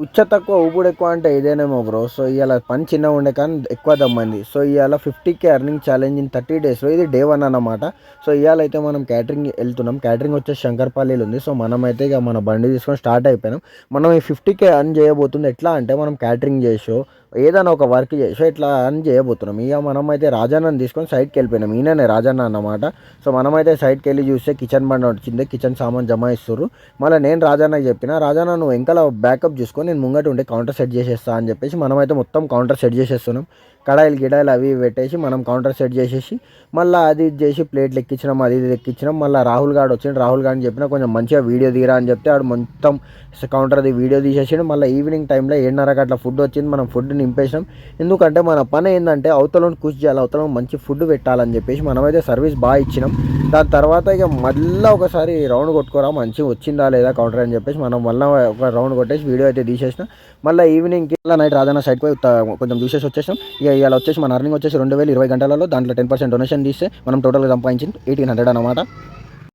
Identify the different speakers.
Speaker 1: ఉచ్చ తక్కువ ఊపుడు ఎక్కువ అంటే ఇదేనేమో బ్రో. సో ఇవాళ పని చిన్నగా ఉండే కానీ ఎక్కువ దమ్మైంది. సో ఇవాళ 50K ఎర్నింగ్ ఛాలెంజ్ ఇన్ 30 డేస్లో ఇది డే 1 అన్నమాట. సో ఇవాళ అయితే మనం క్యాటరింగ్ వెళ్తున్నాం. క్యాటరింగ్ వచ్చేసి శంకర్పల్లిలో ఉంది. సో మనమైతే ఇక మన బండి తీసుకొని స్టార్ట్ అయిపోయినాం. మనం ఈ 50K ఎర్న్ చేయబోతుంది ఎట్లా అంటే మనం క్యాటరింగ్ చేసో ఏదైనా ఒక వర్క్ చేసో ఇట్లా ఎర్న్ చేయబోతున్నాం. ఇక మనమైతే రాజన్నని తీసుకొని సైడ్కి వెళ్ళిపోయినాం. ఈయననే రాజన్న అన్నమాట. సో మనమైతే సైడ్కి వెళ్ళి చూస్తే కిచెన్ బండి వచ్చింది. కిచెన్ సామాన్ జమాయిస్తుర్రు. మళ్ళీ నేను రాజన్నకి చెప్పిన, రాజన్న నువ్వు వెంకల బ్యాకప్ చూసుకొని నేను ముంగట ఉంటే కౌంటర్ సెట్ చేసేస్తా అని చెప్పేసి మనమైతే మొత్తం కౌంటర్ సెట్ చేసేస్తున్నాం. కడాయిలు గిడాయిలు అవి పెట్టేసి మనం కౌంటర్ సెట్ చేసేసి మళ్ళీ అది ఇది చేసి ప్లేట్లు ఎక్కించినాం, అది ఇది ఎక్కించినాం. మళ్ళీ రాహుల్ గాడు వచ్చిండు. రాహుల్ గాడిని చెప్పిన కొంచెం మంచిగా వీడియో తీరా అని చెప్తే ఆడు మొత్తం కౌంటర్ది వీడియో తీసేసాడు. మళ్ళీ ఈవినింగ్ టైంలో 7:30కి అట్లా ఫుడ్ వచ్చింది. మనం ఫుడ్ నింపేసాం. ఎందుకంటే మన పని ఏంటంటే అవతలను కృషి చేయాలి, అవతలను మంచి ఫుడ్ పెట్టాలని చెప్పేసి మనమైతే సర్వీస్ బాగా ఇచ్చినాం. దాని తర్వాత ఇక మళ్ళీ ఒకసారి రౌండ్ కొట్టుకోరా మంచిగా వచ్చిందా లేదా కౌంటర్ అని చెప్పేసి మనం మళ్ళీ ఒక రౌండ్ కొట్టేసి వీడియో అయితే తీసేసిన. మళ్ళీ ఈవినింగ్కి నైట్ రాజన్న సైడ్కి పోయి కొంచెం చూసేసి వచ్చేసాం. ఇక ఇవాళ వచ్చేసి మన అర్నింగ్ వచ్చేసి 2020 గంటలలో దాంట్లో 10% డొనేషన్ తీస్తే మనం టోటల్గా సంపాదించింది 1800 అనమాట.